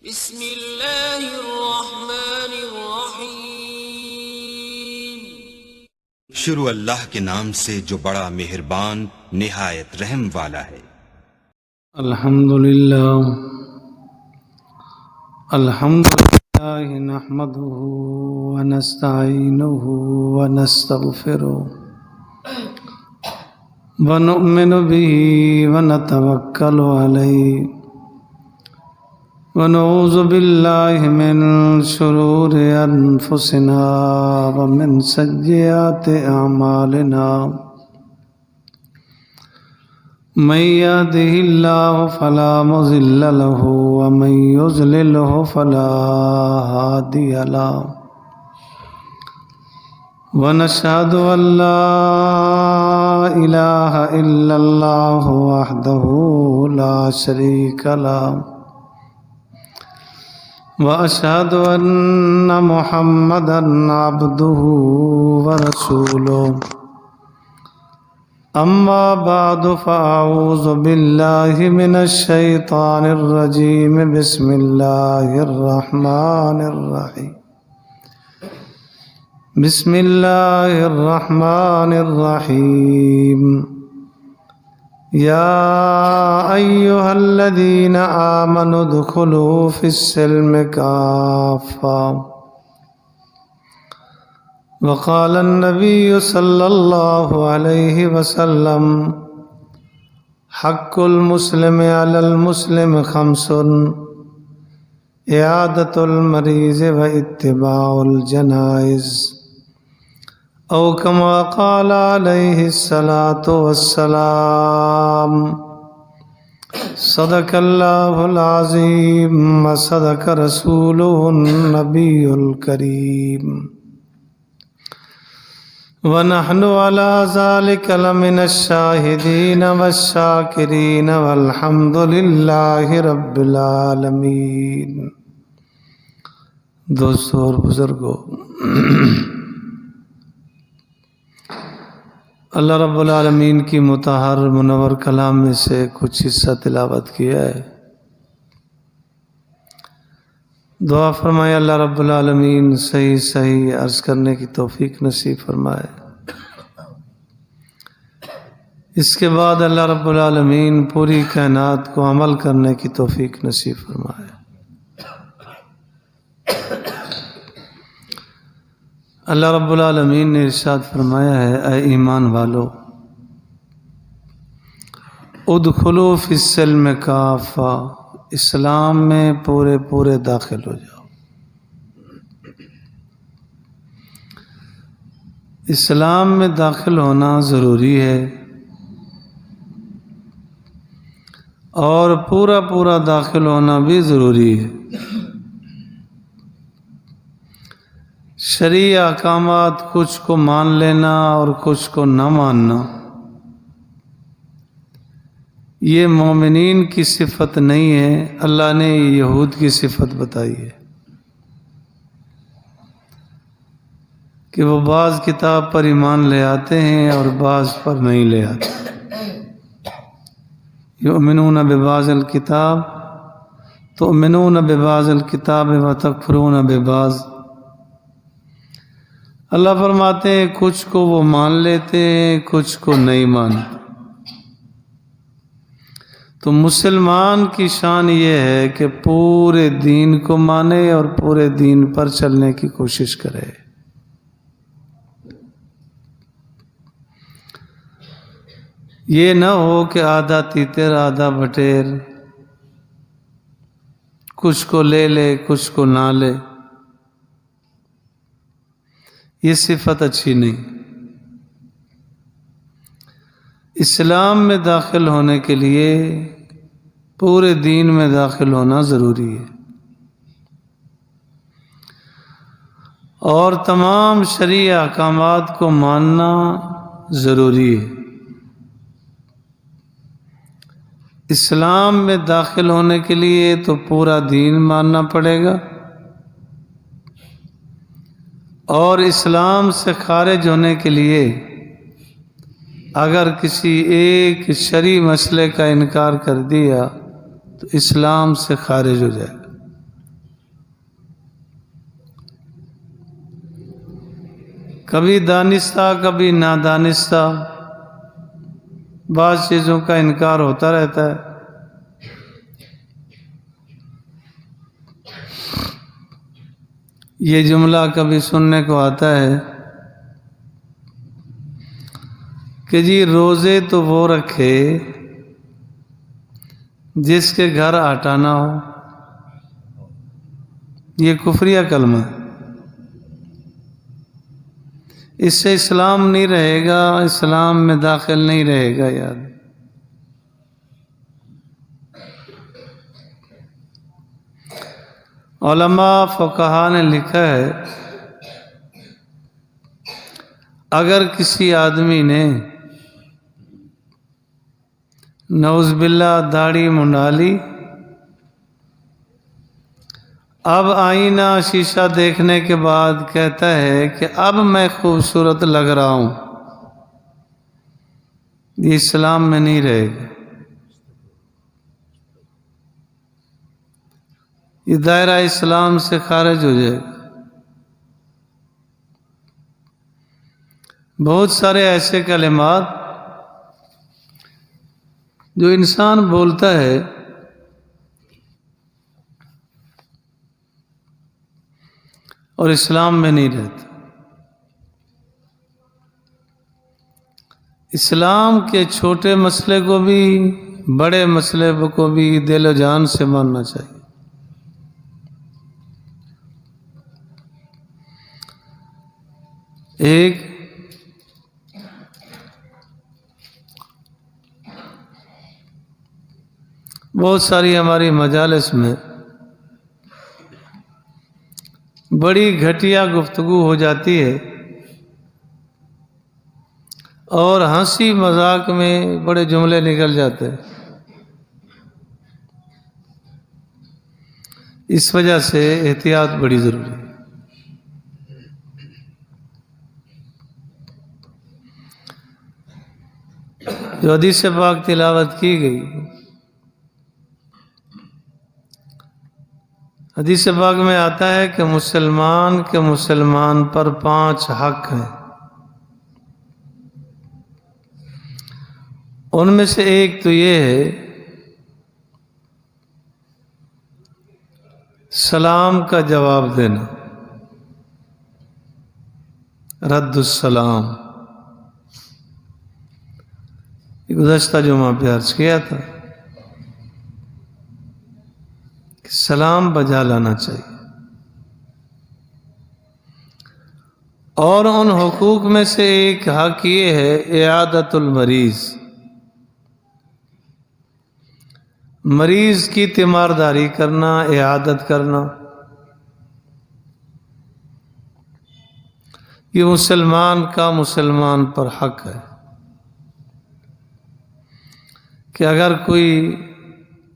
بسم اللہ الرحمن الرحیم۔ شروع اللہ کے نام سے جو بڑا مہربان نہایت رحم والا ہے۔ الحمدللہ نحمده ونستعینه ونستغفره ونؤمن به ونتوکل علیہ ونعوذ باللہ من شرور انفسنا ومن سیئات اعمالنا من يهده الله فلا مضل له ومن يضلل فلا هادي له ونشهد أن لا إله إلا الله وحده لا شريك له وأشهد أن محمدا عبده ورسوله أما بعد فأعوذ بالله من الشيطان الرجيم بسم الله الرحمن الرحيم بسم الله الرحمن الرحيم يا أيها الذين آمنوا ادخلوا في السلم كافة وقال النبي صلى الله عليه وسلم حق المسلم على المسلم خمس عيادة المريض واتباع الجنائز أو كما قال عليه الصلاة والسلام صدق الله العظيم وصدق رسوله النبي الكريم ونحن على ذلك لمن الشاهدين والشاكرين والحمد لله رب العالمين۔ دوستو اور بزرگوں، اللہ رب العالمین کی مطہر منور کلام میں سے کچھ حصہ تلاوت کیا ہے۔ دعا فرمائے اللہ رب العالمین صحیح عرض کرنے کی توفیق نصیب فرمائے۔ اس کے بعد اللہ رب العالمین پوری کائنات کو عمل کرنے کی توفیق نصیب فرمائے۔ اللہ رب العالمین نے ارشاد فرمایا ہے، اے ایمان والو، ادخلوا فی السلم کافہ، اسلام میں پورے داخل ہو جاؤ۔ اسلام میں داخل ہونا ضروری ہے اور پورا داخل ہونا بھی ضروری ہے۔ شرعی احکامات کچھ کو مان لینا اور کچھ کو نہ ماننا، یہ مومنین کی صفت نہیں ہے، اللہ نے یہود کی صفت بتائی ہے کہ وہ بعض کتاب پر ایمان لے آتے ہیں اور بعض پر نہیں لے آتے۔ یؤمنون ببعض الکتاب تؤمنون ببعض الکتاب وتکفرون ببعض۔ اللہ فرماتے ہیں کچھ کو وہ مان لیتے ہیں، کچھ کو نہیں مانتے۔ تو مسلمان کی شان یہ ہے کہ پورے دین کو مانے اور پورے دین پر چلنے کی کوشش کرے۔ یہ نہ ہو کہ آدھا تیتر آدھا بٹیر، کچھ کو لے لے کچھ کو نہ لے، یہ صفت اچھی نہیں۔ اسلام میں داخل ہونے کے لیے پورے دین میں داخل ہونا ضروری ہے اور تمام شرعی احکامات کو ماننا ضروری ہے۔ اسلام میں داخل ہونے کے لیے تو پورا دین ماننا پڑے گا، اور اسلام سے خارج ہونے کے لیے اگر کسی ایک شرعی مسئلے کا انکار کر دیا تو اسلام سے خارج ہو جائے گا۔ کبھی دانستہ کبھی نادانستہ بعض چیزوں کا انکار ہوتا رہتا ہے۔ یہ جملہ کبھی سننے کو آتا ہے کہ جی روزے تو وہ رکھے جس کے گھر آٹا نہ ہو۔ یہ کفریہ کلمہ ہے، اس سے اسلام نہیں رہے گا، اسلام میں داخل نہیں رہے گا یار۔ علماء فقہا نے لکھا ہے اگر کسی آدمی نے نعوذ باللہ داڑھی منڈا لی، اب آئینہ شیشہ دیکھنے کے بعد کہتا ہے کہ اب میں خوبصورت لگ رہا ہوں، یہ اسلام میں نہیں رہے گا، یہ دائرہ اسلام سے خارج ہو جائے گا۔ بہت سارے ایسے کلمات جو انسان بولتا ہے اور اسلام میں نہیں رہتا۔ اسلام کے چھوٹے مسئلے کو بھی بڑے مسئلے کو بھی دل و جان سے ماننا چاہیے۔ ایک بہت ساری ہماری مجالس میں بڑی گھٹیا گفتگو ہو جاتی ہے اور ہنسی مذاق میں بڑے جملے نکل جاتے ہیں، اس وجہ سے احتیاط بڑی ضروری ہے۔ جو حدیث پاک تلاوت کی گئی، حدیث پاک میں آتا ہے کہ مسلمان کے مسلمان پر 5 حق ہیں، ان میں سے ایک تو یہ ہے سلام کا جواب دینا، رد السلام۔ گزشتہ جمعہ پہ عرض کیا تھا کہ سلام بجا لانا چاہیے، اور ان حقوق میں سے ایک حق یہ ہے اعادت المریض، مریض کی تیمارداری کرنا، اعادت کرنا۔ یہ مسلمان کا مسلمان پر حق ہے کہ اگر کوئی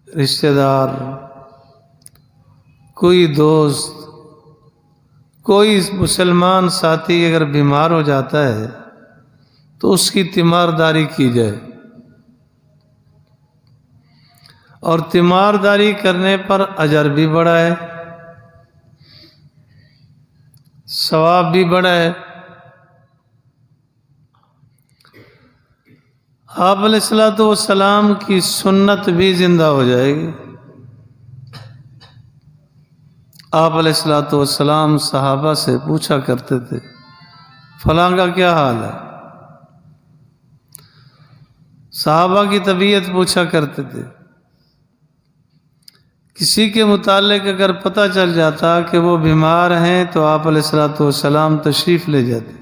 رشتہ دار، کوئی دوست، کوئی مسلمان ساتھی اگر بیمار ہو جاتا ہے تو اس کی تیمارداری کی جائے، اور تیمارداری کرنے پر اجر بھی بڑا ہے، ثواب بھی بڑا ہے۔ آپ علیہ الصلوۃ والسلام کی سنت بھی زندہ ہو جائے گی۔ آپ علیہ الصلوۃ والسلام صحابہ سے پوچھا کرتے تھے فلاں کا کیا حال ہے، صحابہ کی طبیعت پوچھا کرتے تھے۔ کسی کے متعلق اگر پتہ چل جاتا کہ وہ بیمار ہیں تو آپ علیہ الصلوۃ والسلام تشریف لے جاتے،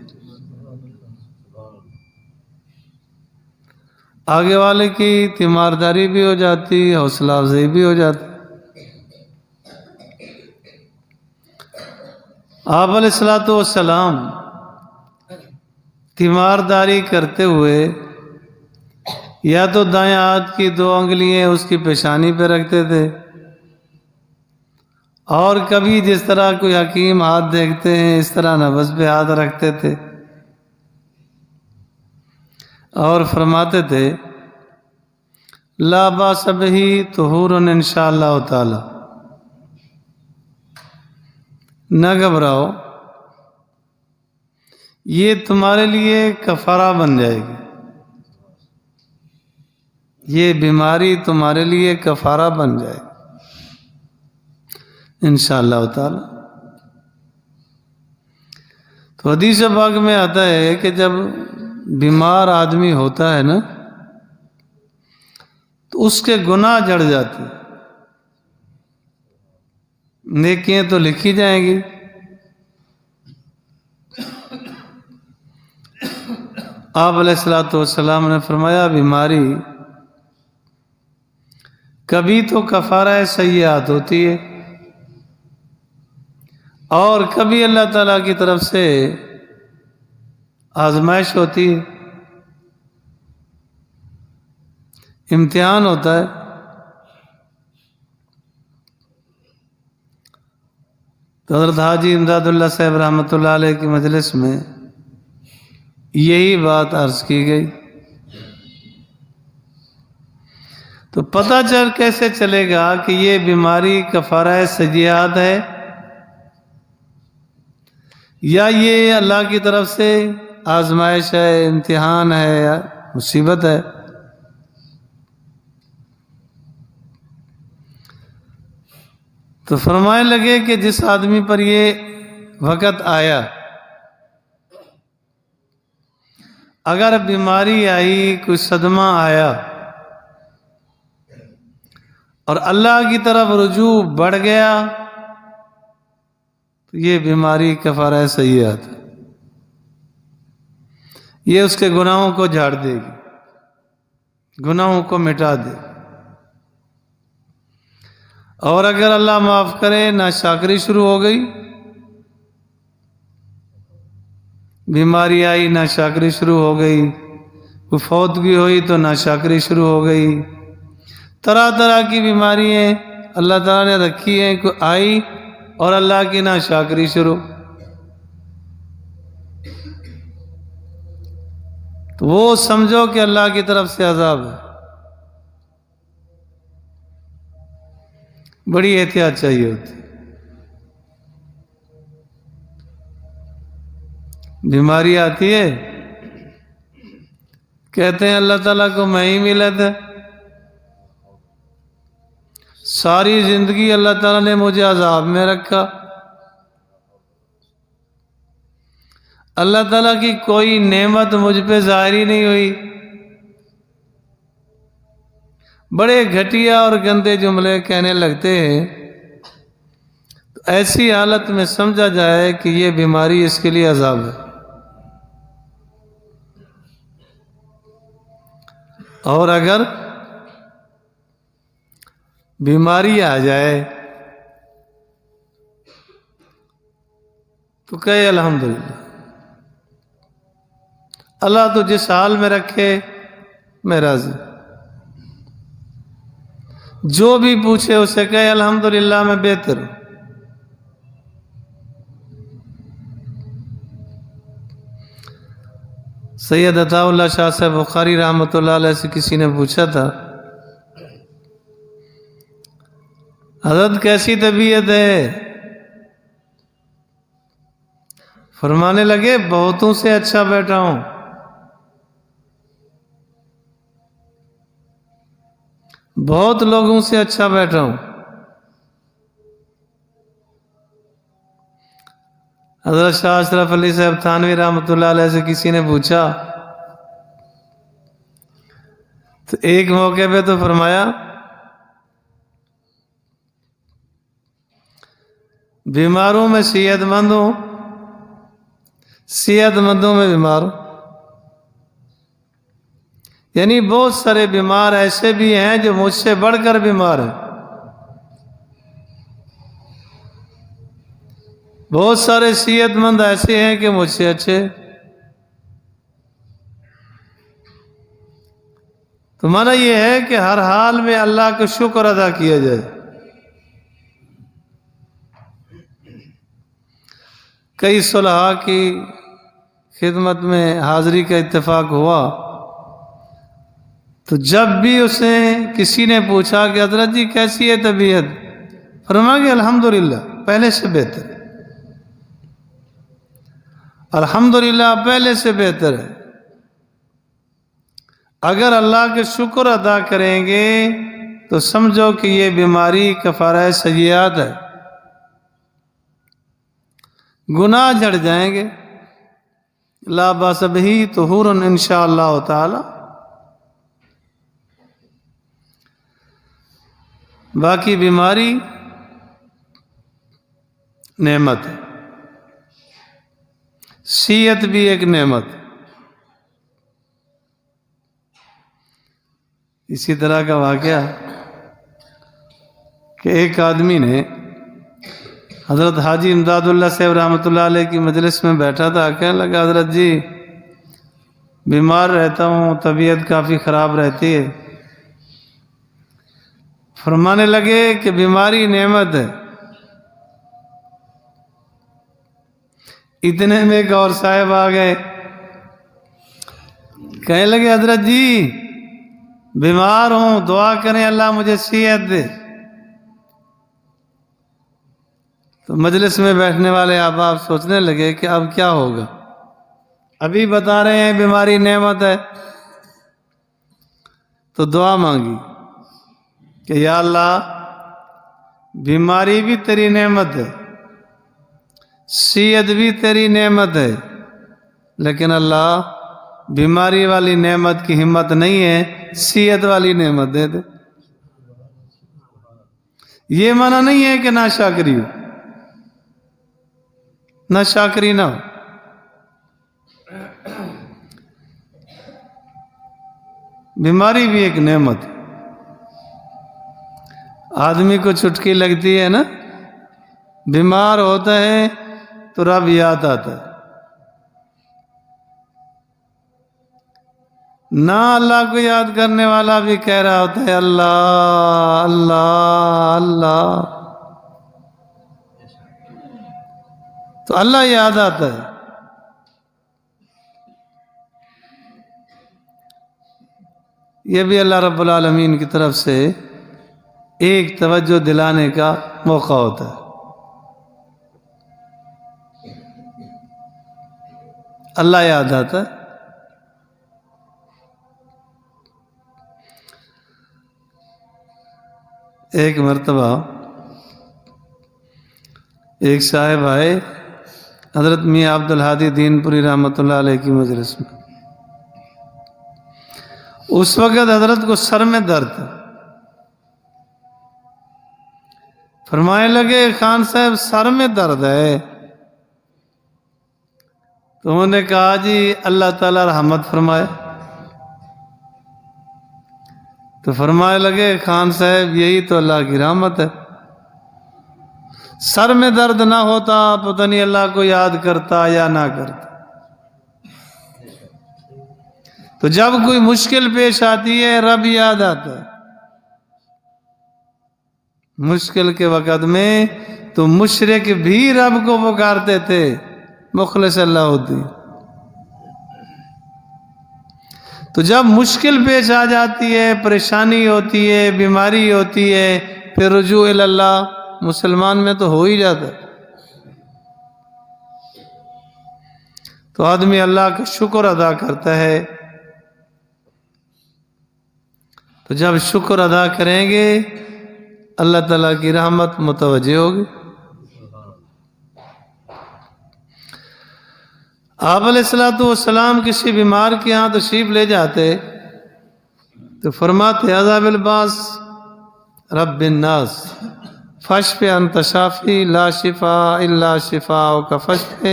آگے والے کی تیمارداری بھی ہو جاتی، حوصلہ افزائی بھی ہو جاتی۔ آپ علیہ الصلوۃ والسلام تیمارداری کرتے ہوئے یا تو دائیں ہاتھ کی 2 انگلیاں اس کی پیشانی پہ رکھتے تھے، اور کبھی جس طرح کوئی حکیم ہاتھ دیکھتے ہیں اس طرح نبض پہ ہاتھ رکھتے تھے، اور فرماتے تھے لا باس بہ طہور ان شاء اللہ تعالی، نہ گھبراؤ، یہ تمہارے لیے کفارہ بن جائے گی، یہ بیماری تمہارے لیے کفارہ بن جائے گی انشاءاللہ تعالی۔ تو حدیث پاک میں آتا ہے کہ جب بیمار آدمی ہوتا ہے نا تو اس کے گناہ جڑ جاتے، نیکیاں تو لکھی جائیں گی، آپ علیہ الصلوۃ والسلام نے فرمایا بیماری کبھی تو کفارہ سیئات ہوتی ہے اور کبھی اللہ تعالیٰ کی طرف سے آزمائش ہوتی ہے، امتحان ہوتا ہے۔ تو حضرت حاجی امداد اللہ صاحب رحمۃ اللہ علیہ کی مجلس میں یہی بات عرض کی گئی، تو پتہ چل کیسے چلے گا کہ یہ بیماری کفارہ سیئات ہے یا یہ اللہ کی طرف سے آزمائش ہے، امتحان ہے یا مصیبت ہے؟ تو فرمانے لگے کہ جس آدمی پر یہ وقت آیا، اگر بیماری آئی، کوئی صدمہ آیا اور اللہ کی طرف رجوع بڑھ گیا تو یہ بیماری کفارہ سیئات ہے، یہ اس کے گناہوں کو جھاڑ دے گی، گناہوں کو مٹا دے گی۔ اور اگر اللہ معاف کرے ناشکری شروع ہو گئی، بیماری آئی ناشکری شروع ہو گئی، کوئی فوتگی ہوئی تو ناشکری شروع ہو گئی، طرح طرح کی بیماریاں اللہ تعالیٰ نے رکھی ہیں، کوئی آئی اور اللہ کی ناشکری شروع، تو وہ سمجھو کہ اللہ کی طرف سے عذاب ہے۔ بڑی احتیاط چاہیے ہوتی، بیماری آتی ہے کہتے ہیں اللہ تعالیٰ کو میں ہی ملا تھا، ساری زندگی اللہ تعالیٰ نے مجھے عذاب میں رکھا، اللہ تعالیٰ کی کوئی نعمت مجھ پہ ظاہر ہی نہیں ہوئی، بڑے گھٹیا اور گندے جملے کہنے لگتے ہیں۔ تو ایسی حالت میں سمجھا جائے کہ یہ بیماری اس کے لیے عذاب ہے۔ اور اگر بیماری آ جائے تو کہے الحمدللہ، اللہ تو جس حال میں رکھے میں راضی، جو بھی پوچھے اسے کہے الحمدللہ میں بہتر ہوں۔ سید عطا اللہ شاہ صاحب بخاری رحمۃ اللہ علیہ سے کسی نے پوچھا تھا حضرت کیسی طبیعت ہے؟ فرمانے لگے بہتوں سے اچھا بیٹھا ہوں، بہت لوگوں سے اچھا بیٹھا ہوں۔ حضرت شاہ اشرف علی صاحب تھانوی رحمۃ اللہ علیہ سے کسی نے پوچھا تو ایک موقع پہ تو فرمایا بیماروں میں صحت مند ہوں، صحت مندوں میں بیمار ہوں، یعنی بہت سارے بیمار ایسے بھی ہیں جو مجھ سے بڑھ کر بیمار ہیں، بہت سارے صحت مند ایسے ہیں کہ مجھ سے اچھے۔ تو معنی یہ ہے کہ ہر حال میں اللہ کا شکر ادا کیا جائے۔ کئی صلحاء کی خدمت میں حاضری کا اتفاق ہوا تو جب بھی اسے کسی نے پوچھا کہ حضرت جی کیسی ہے طبیعت، فرمایا کہ الحمدللہ پہلے سے بہتر۔ الحمدللہ پہلے سے بہتر ہے۔ اگر اللہ کے شکر ادا کریں گے تو سمجھو کہ یہ بیماری کفارہ سیئات ہے، گناہ جھڑ جائیں گے۔ لا باس بہ طہور انشاءاللہ تعالی۔ باقی بیماری نعمت ہے، صحت بھی ایک نعمت ہے۔ اسی طرح کا واقعہ کہ ایک آدمی نے حضرت حاجی امداد اللہ صاحب رحمۃ اللہ علیہ کی مجلس میں بیٹھا تھا، کہنے لگا حضرت جی بیمار رہتا ہوں، طبیعت کافی خراب رہتی ہے۔ فرمانے لگے کہ بیماری نعمت ہے۔ اتنے میں ایک اور صاحب آ گئے، کہنے لگے حضرت جی بیمار ہوں، دعا کریں اللہ مجھے صحت دے۔ تو مجلس میں بیٹھنے والے احباب سوچنے لگے کہ اب کیا ہوگا، ابھی بتا رہے ہیں بیماری نعمت ہے۔ تو دعا مانگی کہ یا اللہ بیماری بھی تیری نعمت ہے، صحت بھی تیری نعمت ہے، لیکن اللہ بیماری والی نعمت کی ہمت نہیں ہے، صحت والی نعمت دے دے۔ یہ معنی نہیں ہے کہ ناشکری ہو، ناشکری نہ ہو۔ بیماری بھی ایک نعمت ہے۔ آدمی کو چٹکی لگتی ہے نا، بیمار ہوتا ہے تو رب یاد آتا ہے، نہ اللہ کو یاد کرنے والا بھی کہہ رہا ہوتا ہے اللہ اللہ اللہ، تو اللہ یاد آتا ہے۔ یہ بھی اللہ رب العالمین کی طرف سے ایک توجہ دلانے کا موقع ہوتا ہے۔ اللہ یاد آتا ہے۔ ایک مرتبہ ایک صاحب آئے حضرت میاں عبد الہادی دین پوری رحمۃ اللہ علیہ کی مجلس میں۔ اس وقت حضرت کو سر میں درد تھا۔ فرمانے لگے خان صاحب سر میں درد ہے۔ تو انہوں نے کہا جی اللہ تعالیٰ رحمت فرمائے۔ تو فرمانے لگے خان صاحب یہی تو اللہ کی رحمت ہے، سر میں درد نہ ہوتا پتہ نہیں اللہ کو یاد کرتا یا نہ کرتا۔ تو جب کوئی مشکل پیش آتی ہے رب یاد آتا ہے۔ مشکل کے وقت میں تو مشرک بھی رب کو پکارتے تھے، مخلص اللہ ہوتی۔ تو جب مشکل پیش آ جاتی ہے، پریشانی ہوتی ہے، بیماری ہوتی ہے، پھر رجوع اللہ مسلمان میں تو ہو ہی جاتا ہے۔ تو آدمی اللہ کا شکر ادا کرتا ہے۔ تو جب شکر ادا کریں گے اللہ تعالیٰ کی رحمت متوجہ ہوگی۔ آپ علیہ الصلوۃ والسلام کسی بیمار کے یہاں تشریف لے جاتے تو فرماتے عذاب الباس رب الناس فاشف انت شافی لا شفاء الا شفاءک فاشف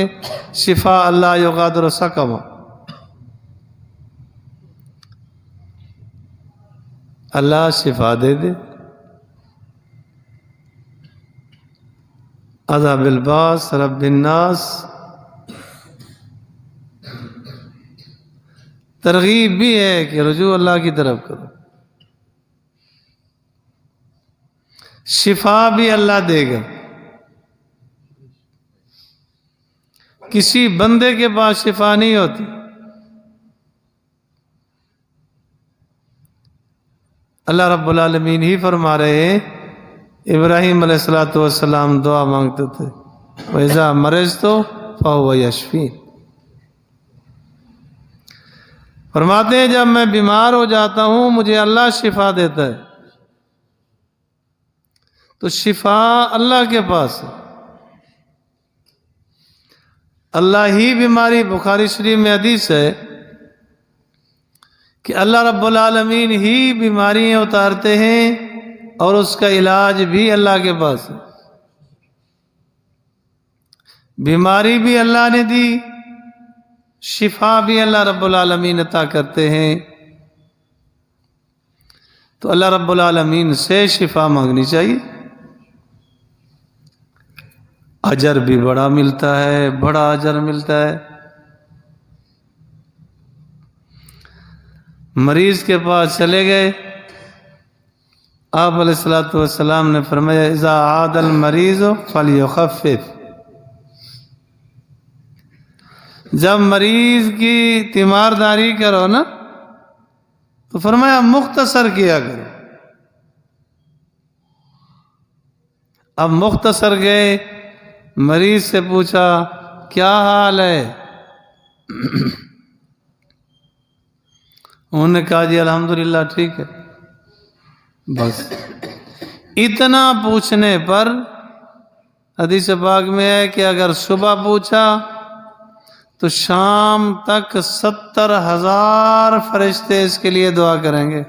شفاء لا یغادر سقما۔ اللہ شفا دے دے۔ عذاب الباس رب الناس ترغیب بھی ہے کہ رجوع اللہ کی طرف کرو، شفا بھی اللہ دے گا۔ کسی بندے کے پاس شفا نہیں ہوتی، اللہ رب العالمین ہی فرما رہے ہیں۔ ابراہیم علیہ الصلوۃ والسلام دعا مانگتے تھے وَإِذَا مَرِضْتُ فَهُوَ يَشْفِينِ، فرماتے ہیں جب میں بیمار ہو جاتا ہوں مجھے اللہ شفا دیتا ہے، تو شفا اللہ کے پاس ہے، اللہ ہی بیماری، بخاری شریف میں حدیث ہے کہ اللہ رب العالمین ہی بیماریاں اتارتے ہیں اور اس کا علاج بھی اللہ کے پاس ہے۔ بیماری بھی اللہ نے دی، شفا بھی اللہ رب العالمین عطا کرتے ہیں، تو اللہ رب العالمین سے شفا مانگنی چاہیے، اجر بھی بڑا ملتا ہے، بڑا اجر ملتا ہے۔ مریض کے پاس چلے گئے، آپ علیہ الصلوۃ والسلام نے فرمایا اذا عاد المریض فلیخفف، جب مریض کی تیمارداری کرو نا تو فرمایا مختصر کیا کرو۔ اب مختصر گئے، مریض سے پوچھا کیا حال ہے، انہوں نے کہا جی الحمدللہ ٹھیک ہے۔ بس اتنا پوچھنے پر حدیث پاک میں ہے کہ اگر صبح پوچھا تو شام تک 70,000 فرشتے اس کے لیے دعا کریں گے۔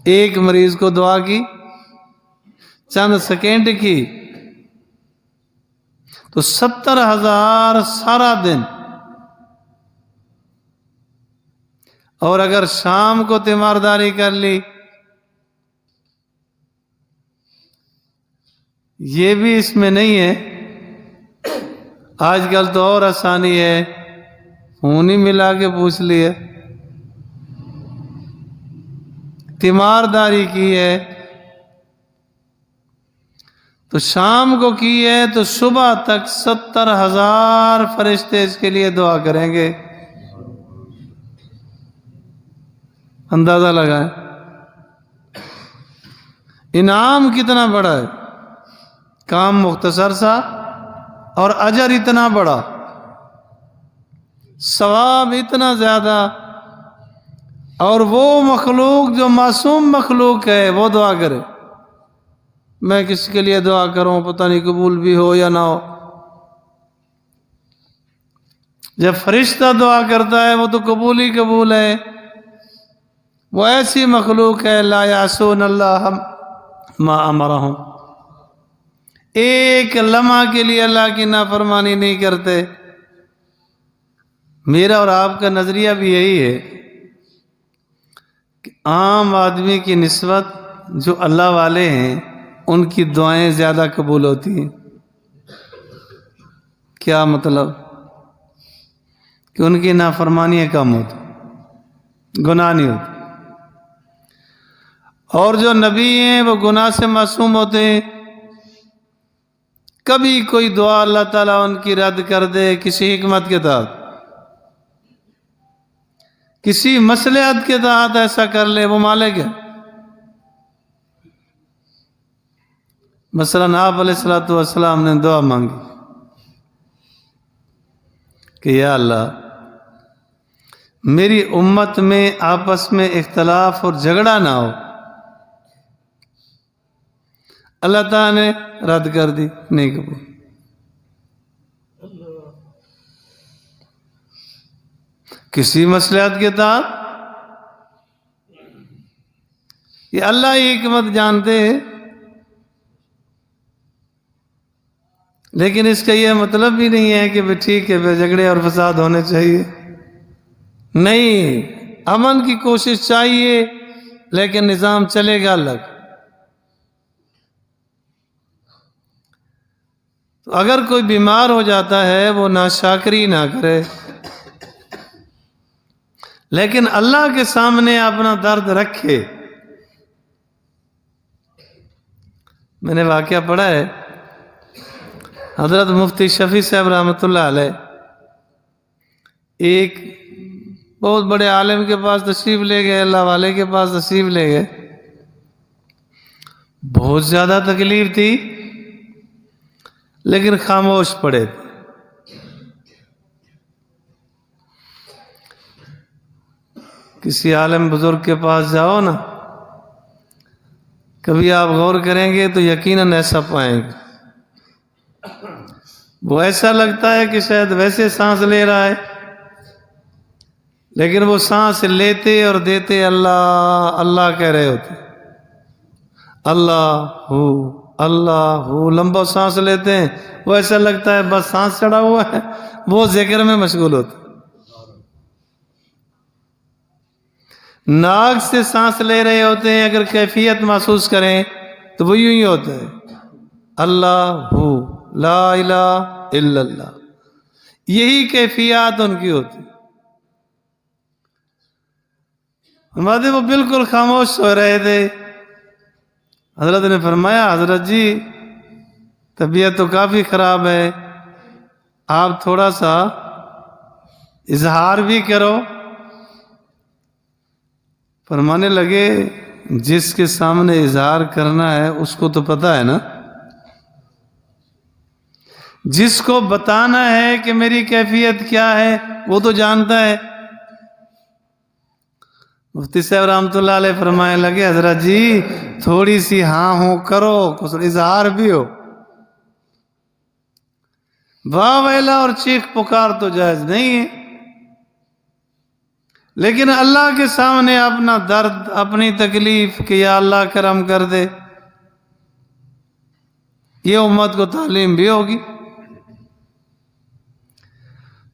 ایک مریض کو دعا کی، چند سیکنڈ کی، تو 70,000 سارا دن، اور اگر شام کو تیمارداری کر لی، یہ بھی اس میں نہیں ہے۔ آج کل تو اور آسانی ہے، فون ہی ملا کے پوچھ لیے، تیمارداری کی ہے تو شام کو کی ہے تو صبح تک 70,000 فرشتے اس کے لیے دعا کریں گے۔ اندازہ لگائیں انعام کتنا بڑا ہے، کام مختصر سا اور اجر اتنا بڑا، ثواب اتنا زیادہ، اور وہ مخلوق جو معصوم مخلوق ہے وہ دعا کرے۔ میں کس کے لیے دعا کروں، پتہ نہیں قبول بھی ہو یا نہ ہو۔ جب فرشتہ دعا کرتا ہے وہ تو قبول ہی قبول ہے، وہ ایسی مخلوق ہے لا یعصون اللہ ما امرہم، ایک لمحہ کے لیے اللہ کی نافرمانی نہیں کرتے۔ میرا اور آپ کا نظریہ بھی یہی ہے کہ عام آدمی کی نسبت جو اللہ والے ہیں ان کی دعائیں زیادہ قبول ہوتی ہیں۔ کیا مطلب؟ کہ ان کی نافرمانیاں کم ہوتی، گناہ نہیں ہوتی، اور جو نبی ہیں وہ گناہ سے معصوم ہوتے ہیں۔ کبھی کوئی دعا اللہ تعالیٰ ان کی رد کر دے کسی حکمت کے تحت، کسی مصلحت کے تحت ایسا کر لے، وہ مالک ہے۔ مثلاً آپ علیہ الصلوۃ والسلام نے دعا مانگی کہ یا اللہ میری امت میں آپس میں اختلاف اور جھگڑا نہ ہو، اللہ تعالیٰ نے رد کر دی، نہیں قبول۔ کسی مصلحت کے تحت، یہ اللہ ہی حکمت جانتے ہیں، لیکن اس کا یہ مطلب بھی نہیں ہے کہ ٹھیک ہے جھگڑے اور فساد ہونے چاہیے، نہیں، امن کی کوشش چاہیے لیکن نظام چلے گا الگ۔ تو اگر کوئی بیمار ہو جاتا ہے وہ ناشکری نہ کرے، لیکن اللہ کے سامنے اپنا درد رکھے۔ میں نے واقعہ پڑھا ہے، حضرت مفتی شفیع صاحب رحمۃ اللہ علیہ ایک بہت بڑے عالم کے پاس تشریف لے گئے، اللہ والے کے پاس تشریف لے گئے، بہت زیادہ تکلیف تھی لیکن خاموش پڑے تھے۔ کسی عالم بزرگ کے پاس جاؤ نا، کبھی آپ غور کریں گے تو یقیناً ایسا پائیں گے، وہ ایسا لگتا ہے کہ شاید ویسے سانس لے رہا ہے، لیکن وہ سانس لیتے اور دیتے اللہ اللہ کہہ رہے ہوتے، اللہ ہو لمبا سانس لیتے ہیں، وہ ایسا لگتا ہے بس سانس چڑھا ہوا ہے، وہ ذکر میں مشغول ہوتے۔ ناک سے سانس لے رہے ہوتے ہیں، اگر کیفیت محسوس کریں تو وہ یوں ہی ہوتا ہے، اللہ ہو لا الہ الا اللہ، یہی کیفیات ان کی ہوتی۔ ہمارے وہ بالکل خاموش ہو رہے تھے، حضرت نے فرمایا حضرت جی طبیعت تو کافی خراب ہے، آپ تھوڑا سا اظہار بھی کرو۔ فرمانے لگے جس کے سامنے اظہار کرنا ہے اس کو تو پتہ ہے نا، جس کو بتانا ہے کہ میری کیفیت کیا ہے وہ تو جانتا ہے۔ مفتی صاحب رحمۃ اللہ علیہ فرمانے لگے حضرت جی تھوڑی سی ہاں ہوں کرو، کچھ اظہار بھی ہو، واہ ویلا اور چیخ پکار تو جائز نہیں ہے، لیکن اللہ کے سامنے اپنا درد اپنی تکلیف کہ یا اللہ کرم کر دے، یہ امت کو تعلیم بھی ہوگی۔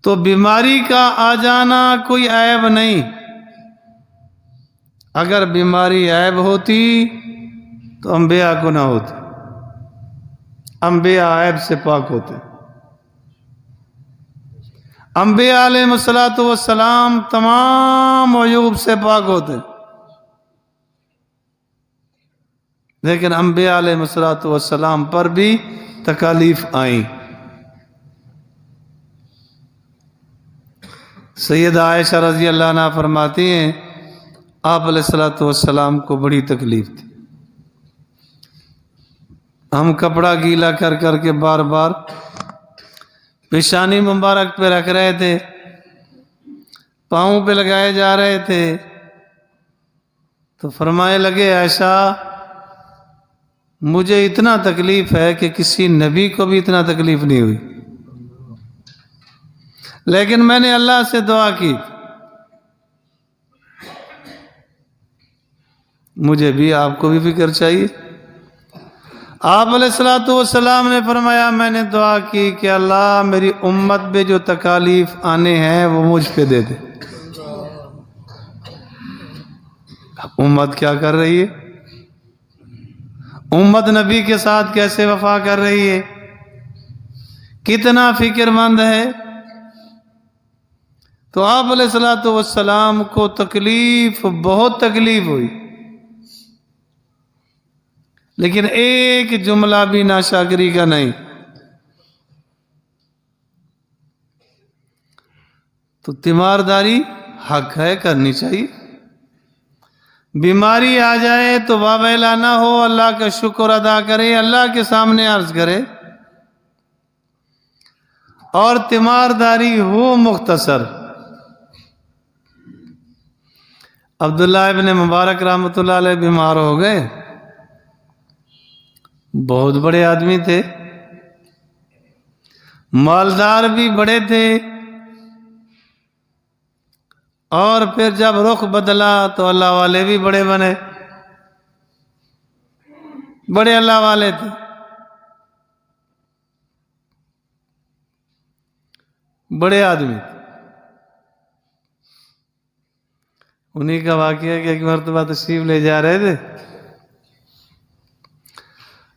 تو بیماری کا آ جانا کوئی عیب نہیں، اگر بیماری عیب ہوتی تو انبیاء کو نہ ہوتی، انبیاء عیب سے پاک ہوتے، انبیاء علیہ السلام تمام عیوب سے پاک ہوتے، لیکن انبیاء علیہ السلام پر بھی تکالیف آئیں۔ سیدہ عائشہ رضی اللہ عنہا فرماتی ہیں آپ علیہ السلام کو بڑی تکلیف تھی، ہم کپڑا گیلا کر کر کے بار بار پیشانی مبارک پہ رکھ رہے تھے، پاؤں پہ لگائے جا رہے تھے، تو فرمانے لگے عائشہ مجھے اتنا تکلیف ہے کہ کسی نبی کو بھی اتنا تکلیف نہیں ہوئی، لیکن میں نے اللہ سے دعا کی مجھے بھی آپ کو بھی فکر چاہیے۔ آپ علیہ السلام نے فرمایا میں نے دعا کی کہ اللہ میری امت پہ جو تکالیف آنے ہیں وہ مجھ پہ دے دے۔ امت کیا کر رہی ہے؟ امت نبی کے ساتھ کیسے وفا کر رہی ہے، کتنا فکر مند ہے۔ تو آپ علیہ السلام کو تکلیف بہت تکلیف ہوئی، لیکن ایک جملہ بھی ناشکری کا نہیں۔ تو تیمارداری حق ہے، کرنی چاہیے۔ بیماری آ جائے تو واویلا نہ ہو، اللہ کا شکر ادا کرے، اللہ کے سامنے عرض کرے، اور تیمارداری ہو مختصر۔ عبداللہ ابن مبارک رحمۃ اللہ علیہ بیمار ہو گئے، بہت بڑے آدمی تھے، مالدار بھی بڑے تھے، اور پھر جب رخ بدلا تو اللہ والے بھی بڑے بنے، بڑے اللہ والے تھے، بڑے آدمی تھے۔ انہی کا واقعہ کہ ایک مرتبہ تشریف لے جا رہے تھے،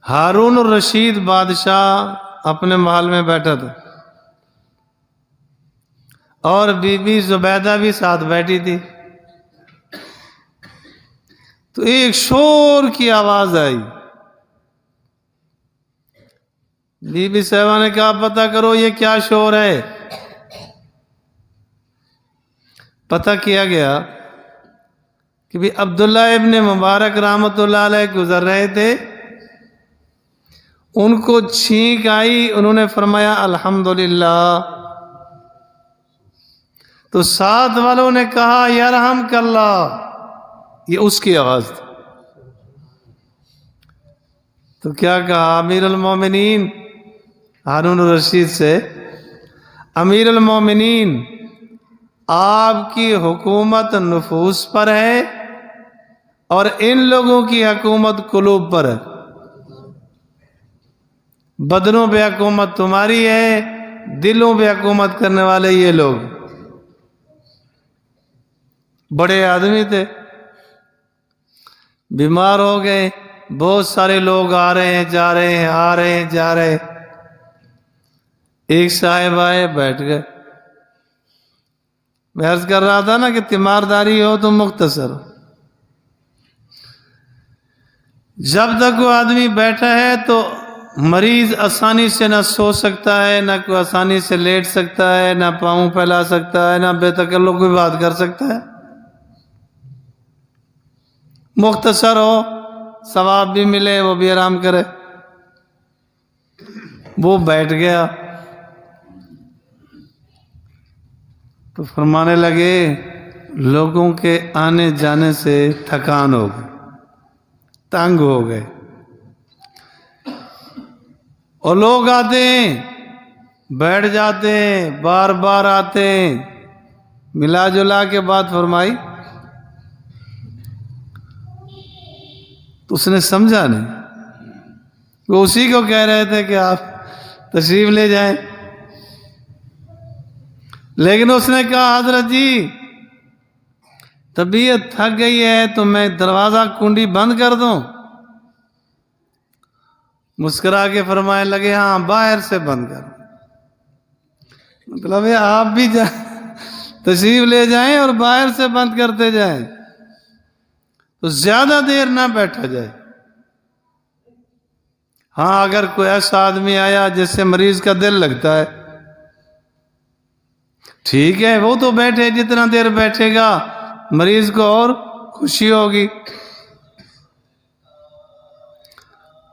ہارون الرشید بادشاہ اپنے محل میں بیٹھا تھا، اور بی بی زبیدہ بھی ساتھ بیٹھی تھی، تو ایک شور کی آواز آئی۔ بی بی صاحبہ نے کہا پتہ کرو یہ کیا شور ہے۔ پتہ کیا گیا کہ بھی عبداللہ ابن مبارک رحمۃ اللہ علیہ گزر رہے تھے، ان کو چھینک آئی، انہوں نے فرمایا الحمدللہ۔ تو ساتھ والوں نے کہا یرحمک اللہ، یہ اس کی آواز تھی۔ تو کیا کہا امیر المومنین ہارون الرشید سے، امیر المومنین آپ کی حکومت نفوس پر ہے اور ان لوگوں کی حکومت قلوب پر ہے، بدنوں پہ حکومت تمہاری ہے، دلوں پہ حکومت کرنے والے یہ لوگ۔ بڑے آدمی تھے، بیمار ہو گئے، بہت سارے لوگ آ رہے ہیں جا رہے ہیں، آ رہے ہیں جا رہے ہیں۔ ایک صاحب آئے، بیٹھ گئے۔ میں عرض کر رہا تھا نا کہ تیمارداری ہو تو مختصر ہو۔ جب تک وہ آدمی بیٹھا ہے تو مریض آسانی سے نہ سو سکتا ہے، نہ کوئی آسانی سے لیٹ سکتا ہے، نہ پاؤں پھیلا سکتا ہے، نہ بے تکلف کوئی بات کر سکتا ہے۔ مختصر ہو، ثواب بھی ملے، وہ بھی آرام کرے۔ وہ بیٹھ گیا تو فرمانے لگے لوگوں کے آنے جانے سے تھکان ہو گئی، تنگ ہو گئے، اور لوگ آتے ہیں بیٹھ جاتے ہیں، بار بار آتے ہیں۔ ملا جلا کے بات فرمائی تو اس نے سمجھا نہیں، وہ اسی کو کہہ رہے تھے کہ آپ تشریف لے جائیں، لیکن اس نے کہا حضرت جی طبیعت تھک گئی ہے تو میں دروازہ کنڈی بند کر دوں؟ مسکرا کے فرمانے لگے ہاں باہر سے بند کر، مطلب ہے آپ بھی تشریف لے جائیں اور باہر سے بند کرتے جائیں تو زیادہ دیر نہ بیٹھا جائے۔ ہاں اگر کوئی ایسا آدمی آیا جس سے مریض کا دل لگتا ہے، ٹھیک ہے وہ تو بیٹھے، جتنا دیر بیٹھے گا مریض کو اور خوشی ہوگی۔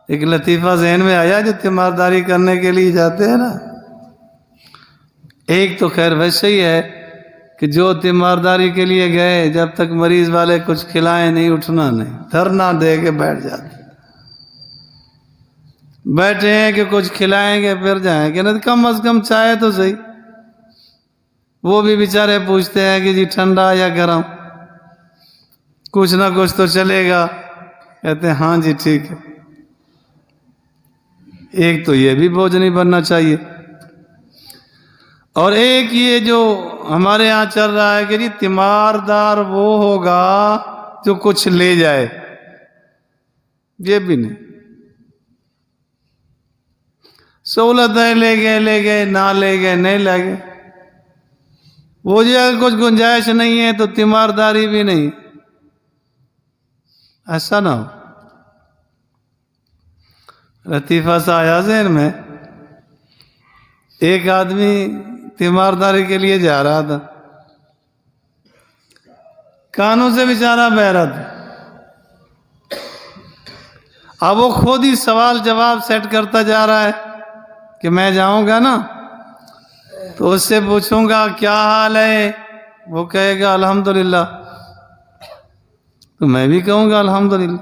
ایک لطیفہ ذہن میں آیا، جو تیمارداری کرنے کے لیے جاتے ہیں نا، ایک تو خیر ویسے ہی ہے کہ جو تیمارداری کے لیے گئے جب تک مریض والے کچھ کھلائیں نہیں اٹھنا نہیں، دھرنا دے کے بیٹھ جاتے، بیٹھے ہیں کہ کچھ کھلائیں گے پھر جائیں گے، نہ کم از کم چائے تو صحیح۔ وہ بھی بیچارے پوچھتے ہیں کہ جی ٹھنڈا یا گرم، کچھ نہ کچھ تو چلے گا، کہتے ہیں ہاں جی ٹھیک ہے۔ ایک تو یہ بھی بوجھ نہیں بننا چاہیے، اور ایک یہ جو ہمارے ہاں چل رہا ہے کہ جی تیماردار وہ ہوگا جو کچھ لے جائے، یہ بھی نہیں۔ سہولتیں لے گئے، نہ لے گئے نہیں لے گئے، وہ جو اگر کچھ گنجائش نہیں ہے تو تیمارداری بھی نہیں، ایسا نہ ہو۔ لطیفہ سا آیا ذہن میں، ایک آدمی تیمارداری کے لیے جا رہا تھا، کانوں سے بیچارہ بہرا تھا، اب وہ خود ہی سوال جواب سیٹ کرتا جا رہا ہے کہ میں جاؤں گا نا تو اس سے پوچھوں گا کیا حال ہے، وہ کہے گا الحمدللہ، تو میں بھی کہوں گا الحمدللہ،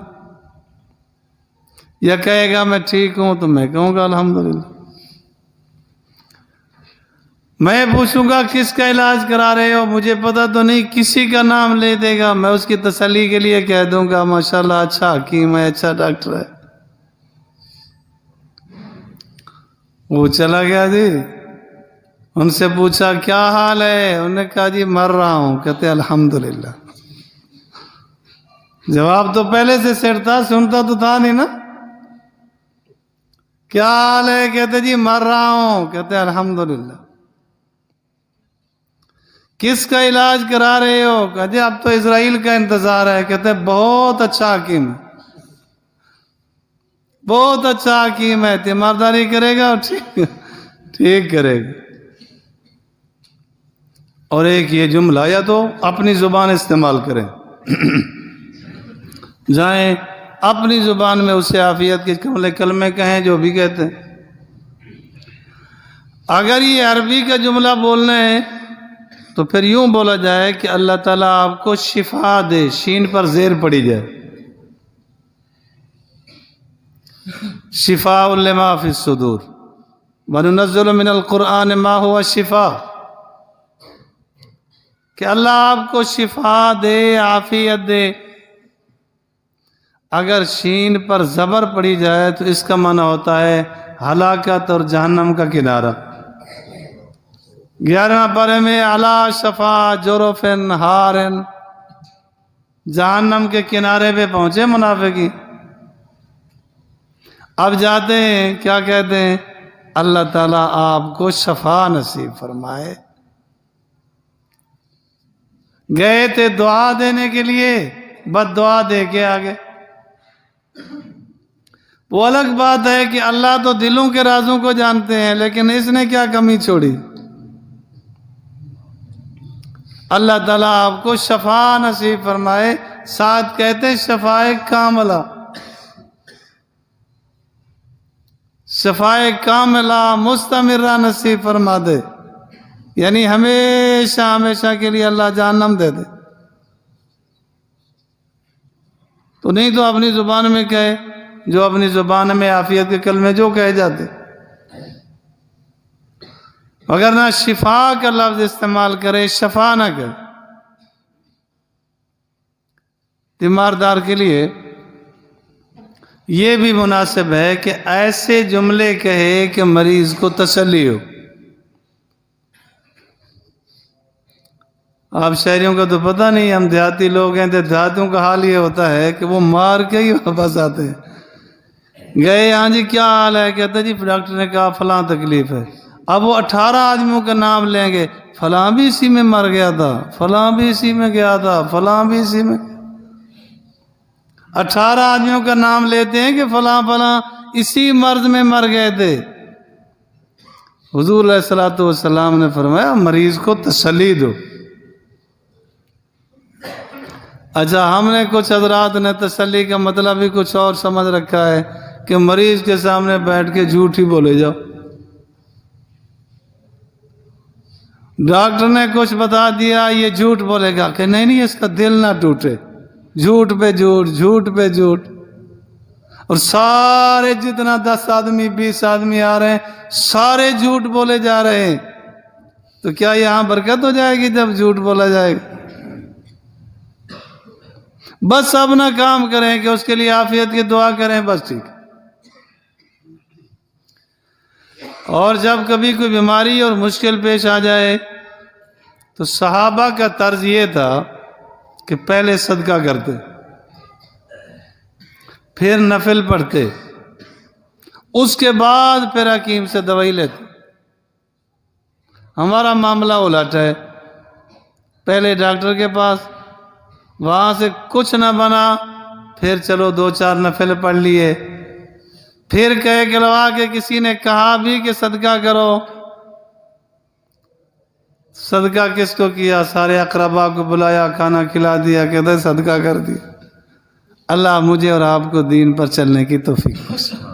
یا کہے گا میں ٹھیک ہوں تو میں کہوں گا الحمدللہ۔ میں پوچھوں گا کس کا علاج کرا رہے ہو، مجھے پتہ تو نہیں، کسی کا نام لے دے گا، میں اس کی تسلی کے لیے کہہ دوں گا ماشاءاللہ اچھا حکیم ہے، اچھا ڈاکٹر ہے۔ وہ چلا گیا جی، ان سے پوچھا کیا حال ہے، انہوں نے کہا جی مر رہا ہوں، کہتے الحمدللہ۔ جواب تو پہلے سے سیٹ تھا، سنتا تو تھا نہیں نا۔ کیا حال ہے، کہتے جی مر رہا ہوں، کہتے الحمدللہ۔ کس کا علاج کرا رہے ہو، کہتے اب تو اسرائیل کا انتظار ہے، کہتے بہت اچھا حکیم ہے، بہت اچھا حکیم ہے، تیمارداری کرے گا اور ٹھیک کرے گا۔ اور ایک یہ جملہ یا تو اپنی زبان استعمال کریں، جائیں اپنی زبان میں اسے عافیت کے کلمے کہیں جو بھی کہتے ہیں۔ اگر یہ عربی کا جملہ بولنا ہے تو پھر یوں بولا جائے کہ اللہ تعالیٰ آپ کو شفا دے، شین پر زیر پڑی جائے، شفاء لما فی الصدور وَنُنَزِّلُ مِنَ الْقُرْآنِ مَا هُوَ شِفَاء، کہ اللہ آپ کو شفا دے، عافیت دے۔ اگر شین پر زبر پڑی جائے تو اس کا معنی ہوتا ہے ہلاکت اور جہنم کا کنارہ۔ 11واں پارے میں علی شفا جرف ہار، جہنم کے کنارے پہ پہنچے منافقین۔ اب جاتے ہیں، کیا کہتے ہیں؟ اللہ تعالیٰ آپ کو شفا نصیب فرمائے۔ گئے تھے دعا دینے کے لیے، بد دعا دے کے آگے۔ وہ الگ بات ہے کہ اللہ تو دلوں کے رازوں کو جانتے ہیں، لیکن اس نے کیا کمی چھوڑی؟ اللہ تعالیٰ آپ کو شفا نصیب فرمائے، ساتھ کہتے ہیں شفائے کاملہ، شفائے کاملہ مستمرہ نصیب فرما دے، یعنی ہمیشہ ہمیشہ کے لیے اللہ جہنم دے دے۔ تو نہیں تو اپنی زبان میں کہے، جو اپنی زبان میں عافیت کے کلمے جو کہے جاتے، مگر نہ شفا کا لفظ استعمال کرے، شفا نہ کرے۔ تیماردار کے لیے یہ بھی مناسب ہے کہ ایسے جملے کہے کہ مریض کو تسلی ہو۔ آپ شہریوں کا تو پتہ نہیں، ہم دیہاتی لوگ ہیں، دیہاتیوں کا حال یہ ہوتا ہے کہ وہ مار کے ہی واپس آتے ہیں۔ گئے، ہاں جی کیا حال ہے؟ کہتے جی ڈاکٹر نے کہا فلاں تکلیف ہے۔ اب وہ 18 آدمیوں کا نام لیں گے، فلاں بھی اسی میں مر گیا تھا، فلاں بھی اسی میں گیا تھا، فلاں بھی اسی میں۔ 18 آدمیوں کا نام لیتے ہیں کہ فلاں فلاں اسی مرض میں مر گئے تھے۔ حضور علیہ الصلوۃ والسلام نے فرمایا مریض کو تسلی دو۔ اچھا، ہم نے کچھ حضرات نے تسلی کا مطلب ہی کچھ اور سمجھ رکھا ہے کہ مریض کے سامنے بیٹھ کے جھوٹ ہی بولے جاؤ۔ ڈاکٹر نے کچھ بتا دیا، یہ جھوٹ بولے گا کہ نہیں نہیں، اس کا دل نہ ٹوٹے، جھوٹ پہ جھوٹ، جھوٹ پہ جھوٹ۔ اور سارے جتنا 10 آدمی 20 آدمی آ رہے ہیں، سارے جھوٹ بولے جا رہے ہیں، تو کیا یہاں برکت ہو جائے گی جب جھوٹ بولا جائے گا؟ بس اپنا کام کریں کہ اس کے لیے عافیت کی دعا کریں، بس ٹھیک۔ اور جب کبھی کوئی بیماری اور مشکل پیش آ جائے تو صحابہ کا طرز یہ تھا کہ پہلے صدقہ کرتے، پھر نفل پڑھتے، اس کے بعد پھر حکیم سے دوائی لیتے۔ ہمارا معاملہ الٹ ہے، پہلے ڈاکٹر کے پاس، وہاں سے کچھ نہ بنا، پھر چلو 2-4 نفل پڑھ لیے، پھر کہے کلوا کے کسی نے کہا بھی کہ صدقہ کرو، صدقہ کس کو کیا؟ سارے اقربا کو بلایا، کھانا کھلا دیا، کہتے صدقہ کر دیا۔ اللہ مجھے اور آپ کو دین پر چلنے کی توفیق بخشے۔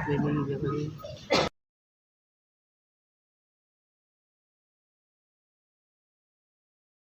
نہیں